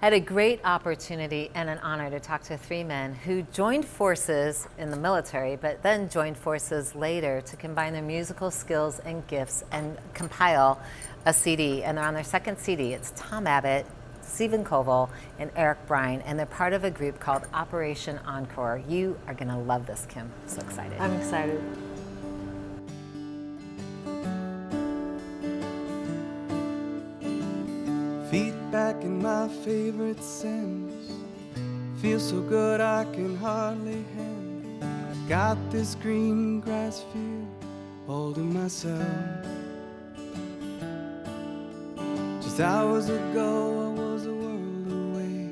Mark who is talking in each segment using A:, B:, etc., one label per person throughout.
A: I had a great opportunity and an honor to talk to three men who joined forces in the military, but then joined forces later to combine their musical skills and gifts and compile a CD. And they're on their second CD. It's Tom Abbott, Stephen Covell, and Erik Brine, and they're part of a group called Operation Encore. You are going to love this, Kim. I'm so excited.
B: I'm excited.
C: Feet back in my favorite Sims. Feel so good I can hardly handle. Got this green grass field all to myself. Just hours ago I was a world away,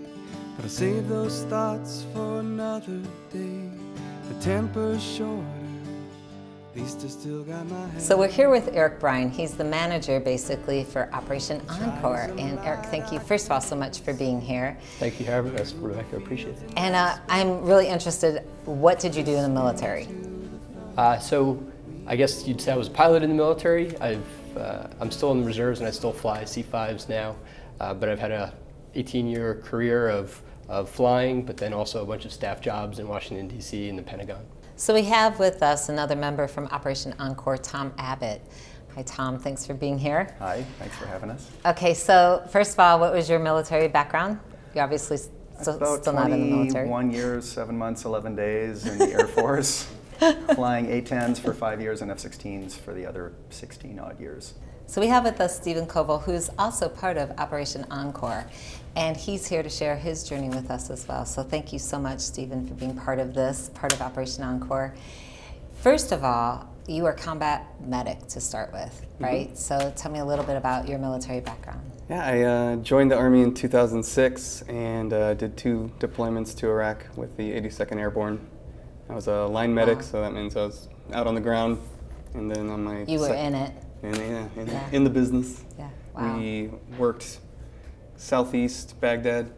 C: but I saved those thoughts for another day. The temper's shorter, at least I still got my head.
A: So we're here with Erik Brine. He's the manager basically for Operation Encore. And Erik, thank you first of all so much for being here.
D: Thank you for having us, Rebecca. Appreciate it.
A: And I'm really interested, what did you do in the military?
D: So I guess you'd say I was a pilot in the military. I'm still in the reserves and I still fly C-5s now, but I've had a 18-year career of flying, but then also a bunch of staff jobs in Washington, D.C. and the Pentagon.
A: So we have with us another member from Operation Encore, Tom Abbott. Hi Tom, thanks for being here.
E: Hi, thanks for having us.
A: Okay, so first of all, what was your military background? You're obviously still not in the military.
E: 21 years, 7 months, 11 days in the Air Force, flying A-10s for 5 years and F-16s for the other 16 odd years.
A: So we have with us Stephen Covell, who's also part of Operation Encore, and he's here to share his journey with us as well. So thank you so much, Stephen, for being part of this, part of Operation Encore. First of all, you are combat medic to start with, right? Mm-hmm. So tell me a little bit about your military background.
C: Yeah, I joined the Army in 2006 and did 2 deployments to Iraq with the 82nd Airborne. I was a line medic, so that means I was out on the ground, and then on my...
A: You were in it.
C: In the business.
A: Yeah, wow.
C: We worked southeast Baghdad.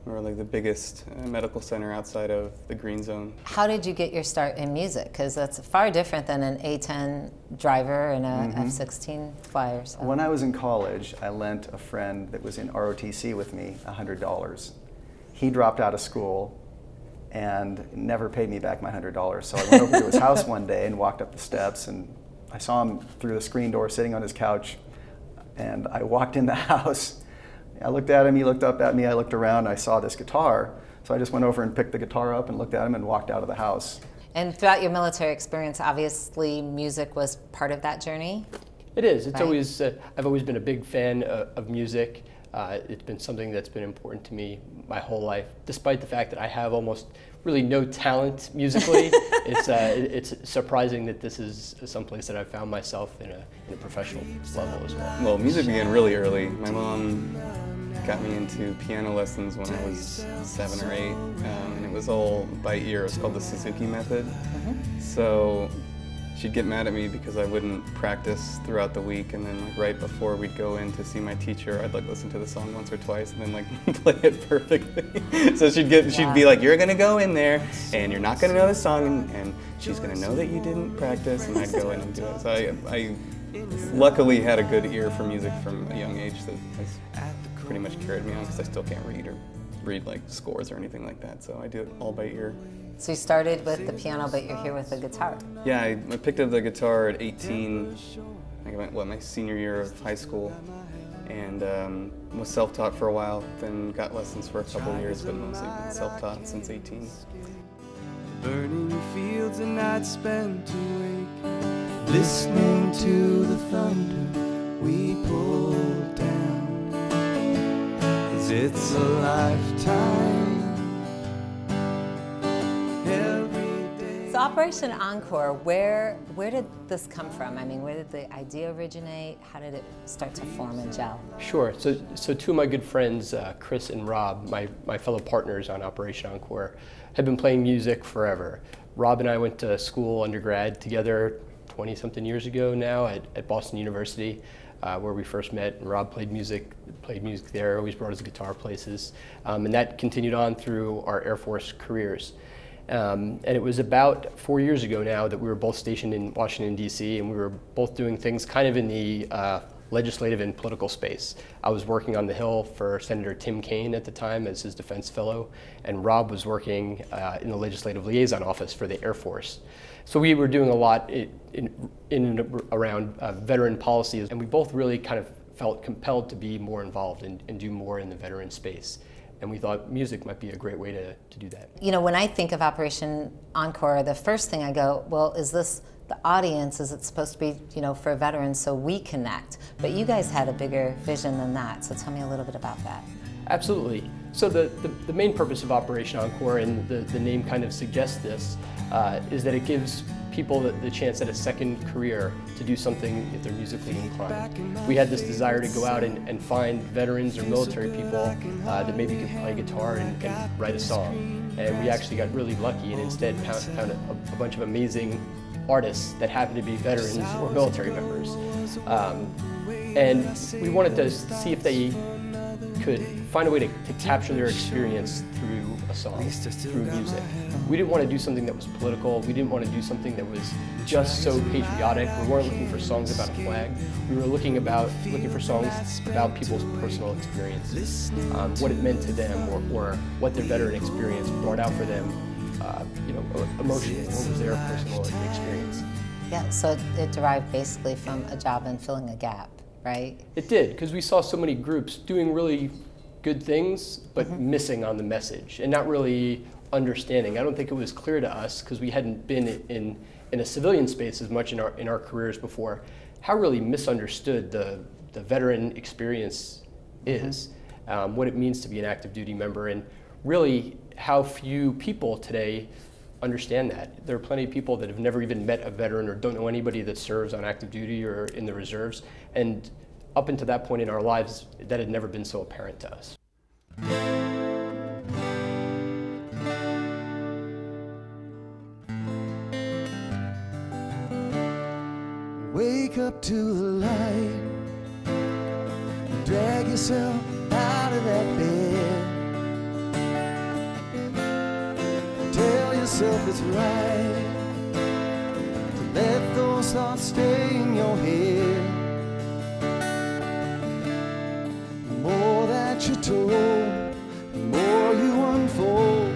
C: We were like the biggest medical center outside of the Green Zone.
A: How did you get your start in music? Because that's far different than an A-10 driver and a F-16 flyer. So.
E: When I was in college, I lent a friend that was in ROTC with me $100. He dropped out of school and never paid me back my $100. So I went over to his house one day and walked up the steps, and I saw him through the screen door sitting on his couch, and I walked in the house. I looked at him, he looked up at me, I looked around, I saw this guitar. So I just went over and picked the guitar up and looked at him and walked out of the house.
A: And throughout your military experience, obviously music was part of that journey?
D: It is. It's
A: right?
D: always, I've always been a big fan of music. It's been something that's been important to me my whole life, despite the fact that I have almost really no talent musically. It's surprising that this is someplace that I've found myself in a professional level as well.
C: Well, music began really early. My mom got me into piano lessons when I was 7 or 8, and it was all by ear. It was called the Suzuki method. So she'd get mad at me because I wouldn't practice throughout the week, and then like right before we'd go in to see my teacher, I'd like listen to the song once or twice and then like play it perfectly. So she'd be like, "You're gonna go in there and you're not gonna know the song, and she's gonna know that you didn't practice," and I'd go in and do it. So I luckily had a good ear for music from a young age that has pretty much carried me on, because I still can't read like scores or anything like that. So I do it all by ear.
A: So you started with the piano, but you're here with the guitar.
C: Yeah, I picked up the guitar at 18, I went, my senior year of high school, and was self-taught for a while, then got lessons for a couple of years, but mostly been self-taught since 18. Burning fields and nights spent awake, listening to the thunder we pulled down, 'cause it's a lifetime.
A: So Operation Encore, where did this come from? I mean, where did the idea originate? How did it start to form and gel?
D: Sure. So 2 of my good friends, Chris and Rob, my fellow partners on Operation Encore, have been playing music forever. Rob and I went to school, undergrad, together 20-something years ago now at Boston University, where we first met. And Rob played music there, always brought his guitar places. And that continued on through our Air Force careers. And it was about 4 years ago now that we were both stationed in Washington, D.C., and we were both doing things kind of in the legislative and political space. I was working on the Hill for Senator Tim Kaine at the time as his defense fellow, and Rob was working in the legislative liaison office for the Air Force. So we were doing a lot in and around veteran policies, and we both really kind of felt compelled to be more involved and do more in the veteran space. And we thought music might be a great way to do that.
A: You know, when I think of Operation Encore, the first thing I go, well, is this the audience? Is it supposed to be, you know, for veterans so we connect? But you guys had a bigger vision than that, so tell me a little bit about that.
D: Absolutely. So the main purpose of Operation Encore, and the name kind of suggests this, is that it gives people the chance at a second career to do something if they're musically inclined. We had this desire to go out and find veterans or military people that maybe could play guitar and write a song. And we actually got really lucky and instead found a bunch of amazing artists that happened to be veterans or military members. And we wanted to see if they could find a way to capture their experience through a song, through music. We didn't want to do something that was political. We didn't want to do something that was just so patriotic. We weren't looking for songs about a flag. We were looking for songs about people's personal experiences, what it meant to them, or what their veteran experience brought out for them, emotionally. What was their personal experience?
A: Yeah, so it derived basically from a job in filling a gap, right?
D: It did, because we saw so many groups doing really good things, but missing on the message and not really understanding. I don't think it was clear to us, because we hadn't been in a civilian space as much in our careers before, how really misunderstood the veteran experience is, what it means to be an active duty member, and really how few people today understand that. There are plenty of people that have never even met a veteran or don't know anybody that serves on active duty or in the reserves, and up until that point in our lives, that had never been so apparent to us.
B: Wake up to the light, drag yourself out of that bed, tell yourself it's right to let those thoughts stay in your head. The more that you're told, the more you unfold.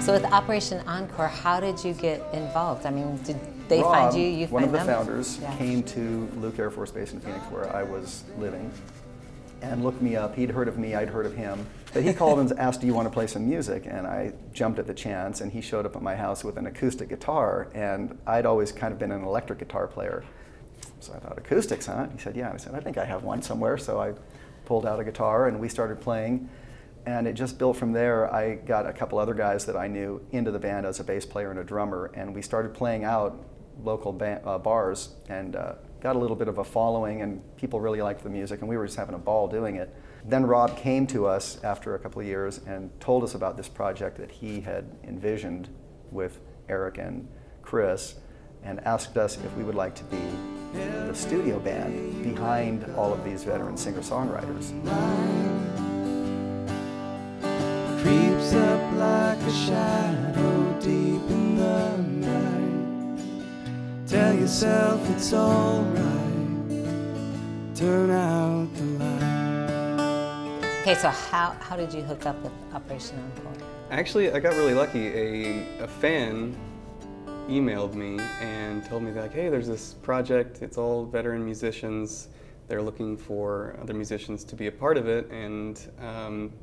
A: So with Operation Encore, how did you get involved? I mean, did they
E: Rob,
A: find you? You
E: one
A: find
E: of the
A: them?
E: founders,
A: Yeah.
E: came to Luke Air Force Base in Phoenix, where I was living, and looked me up. He'd heard of me, I'd heard of him. But he called and asked, do you want to play some music? And I jumped at the chance, and he showed up at my house with an acoustic guitar, and I'd always kind of been an electric guitar player. So I thought, acoustics, huh? He said, yeah. I said, I think I have one somewhere. So I pulled out a guitar, and we started playing. And it just built from there. I got a couple other guys that I knew into the band as a bass player and a drummer, and we started playing out local bars, and got a little bit of a following, and people really liked the music, and we were just having a ball doing it. Then Rob came to us after a couple of years and told us about this project that he had envisioned with Eric and Chris, and asked us if we would like to be the studio band behind all of these veteran singer-songwriters.
B: Creeps up like a shadow deep in the night. Tell yourself it's alright. Turn out the light.
A: Okay, so how did you hook up with Operation Encore?
C: Actually, I got really lucky. A fan emailed me and told me that, like, hey, there's this project. It's all veteran musicians. They're looking for other musicians to be a part of it, and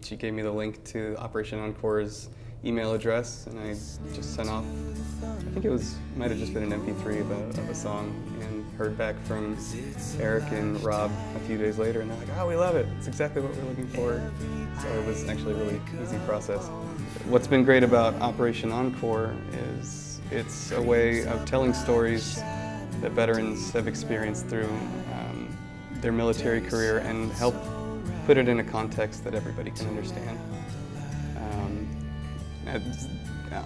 C: she gave me the link to Operation Encore's email address, and I just sent off, I think might have just been an MP3 of a song, and heard back from Eric and Rob a few days later, and they're like, oh, we love it. It's exactly what we're looking for. So it was actually a really easy process. What's been great about Operation Encore is it's a way of telling stories that veterans have experienced through their military career and help put it in a context that everybody can understand.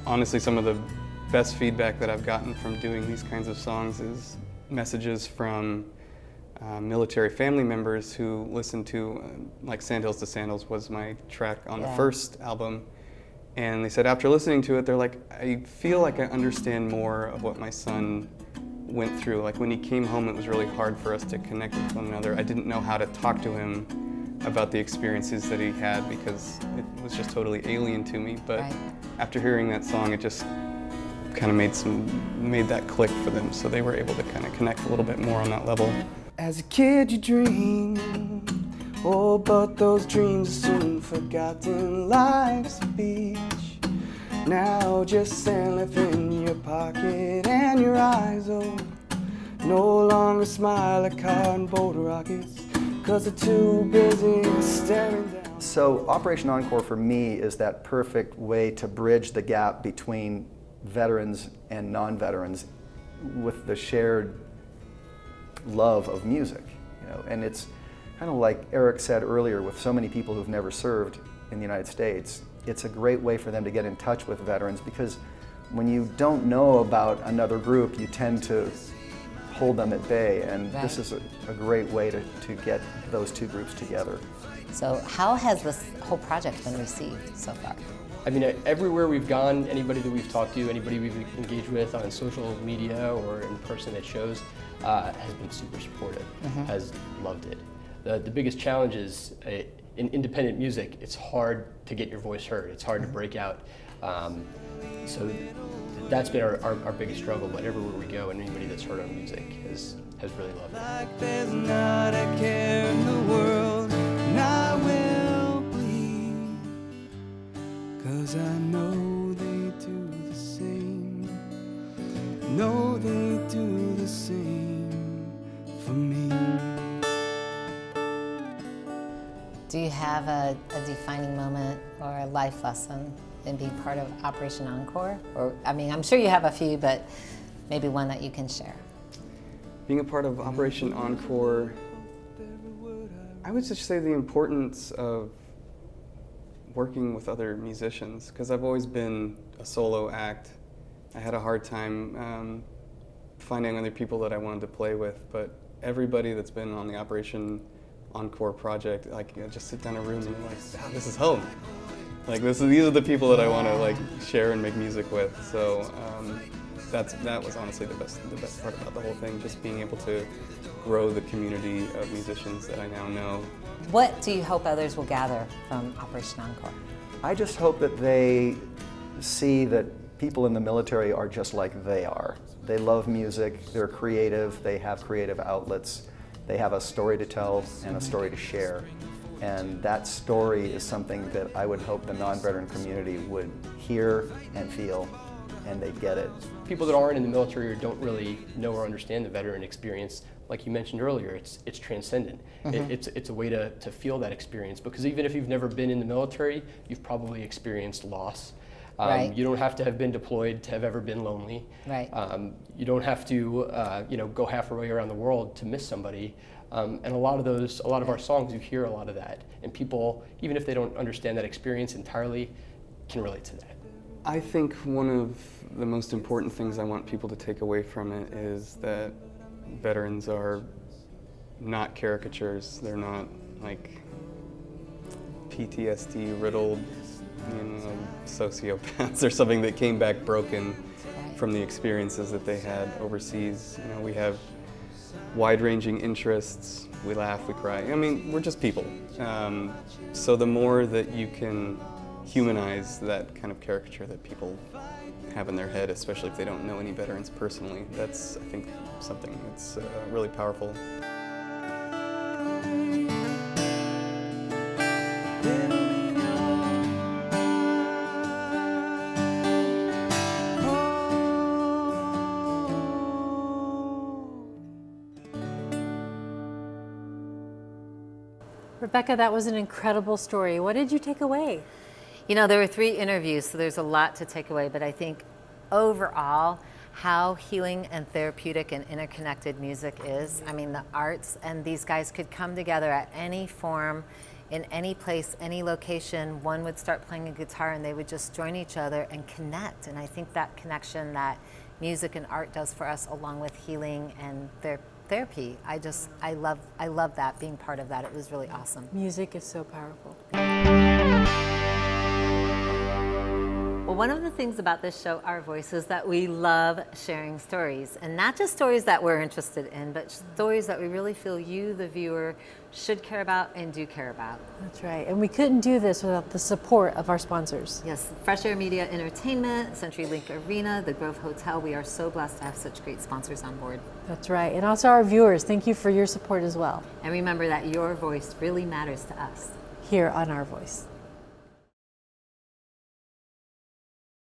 C: Honestly, some of the best feedback that I've gotten from doing these kinds of songs is messages from military family members who listen to, like Sandhills to Sandals was my track on the first album, and they said after listening to it, they're like, I feel like I understand more of what my son went through. Like when he came home, it was really hard for us to connect with one another. I didn't know how to talk to him about the experiences that he had because it was just totally alien to me. But
A: Right.
C: after hearing that song, it just kind of made that click for them, so they were able to kind of connect a little bit more on that level.
B: As a kid you dream, oh, but those dreams are soon forgotten. Life's a beach, now just sand left in your pocket and your eyes, oh, no longer smile like cotton-bolt rockets, 'cause they're too busy staring down.
E: So Operation Encore for me is that perfect way to bridge the gap between veterans and non-veterans with the shared love of music, you know. And it's kind of like Eric said earlier, with so many people who've never served in the United States, it's a great way for them to get in touch with veterans, because when you don't know about another group, you tend to hold them at bay, and this is a great way to get those two groups together.
A: So how has this whole project been received so far?
D: I mean, everywhere we've gone, anybody that we've talked to, anybody we've engaged with on social media or in person at shows has been super supportive, has loved it. The biggest challenge is in independent music, it's hard to get your voice heard. It's hard to break out. So that's been our biggest struggle, but everywhere we go and anybody that's heard our music has really loved it.
B: Like there's not a care in the world, and I will bleed, 'cause I know they do the same, know they do the same for me.
A: Do you have a defining moment or a life lesson in being part of Operation Encore? Or, I mean, I'm sure you have a few, but maybe one that you can share.
C: Being a part of Operation Encore, I would just say the importance of working with other musicians, because I've always been a solo act. I had a hard time finding other people that I wanted to play with, but everybody that's been on the Operation Encore project, like, you know, just sit down in a room and you're like, wow, this is home. Like, these are the people that I want to like share and make music with. So that was honestly the best part about the whole thing, just being able to grow the community of musicians that I now know.
A: What do you hope others will gather from Operation Encore?
E: I just hope that they see that people in the military are just like they are. They love music, they're creative, they have creative outlets, they have a story to tell and a story to share. And that story is something that I would hope the non-veteran community would hear and feel, and they get it.
D: People that aren't in the military or don't really know or understand the veteran experience, like you mentioned earlier, it's transcendent. It's a way to feel that experience, because even if you've never been in the military, you've probably experienced loss.
A: Right.
D: You don't have to have been deployed to have ever been lonely.
A: Right.
D: You don't have to go halfway around the world to miss somebody. And a lot of our songs, you hear a lot of that. And people, even if they don't understand that experience entirely, can relate to that.
C: I think one of the most important things I want people to take away from it is that veterans are not caricatures. They're not like PTSD riddled, sociopaths or something that came back broken from the experiences that they had overseas. You know, we have wide-ranging interests. We laugh, we cry. I mean, we're just people. So the more that you can humanize that kind of caricature that people have in their head, especially if they don't know any veterans personally, that's, I think, something that's really powerful.
F: Rebecca, that was an incredible story. What did you take away?
A: You know, there were 3 interviews, so there's a lot to take away, but I think overall, how healing and therapeutic and interconnected music is. I mean, the arts, and these guys could come together at any form, in any place, any location. One would start playing a guitar and they would just join each other and connect. And I think that connection that music and art does for us, along with healing and therapy, I love that, being part of that. It was really awesome.
F: Music is so powerful.
A: Well, one of the things about this show, Our Voice, is that we love sharing stories. And not just stories that we're interested in, but stories that we really feel you, the viewer, should care about and do care about.
F: That's right. And we couldn't do this without the support of our sponsors.
A: Yes, Fresh Air Media Entertainment, CenturyLink Arena, the Grove Hotel. We are so blessed to have such great sponsors on board.
F: That's right. And also our viewers, thank you for your support as well
A: And remember that your voice really matters to us.
F: here on Our Voice.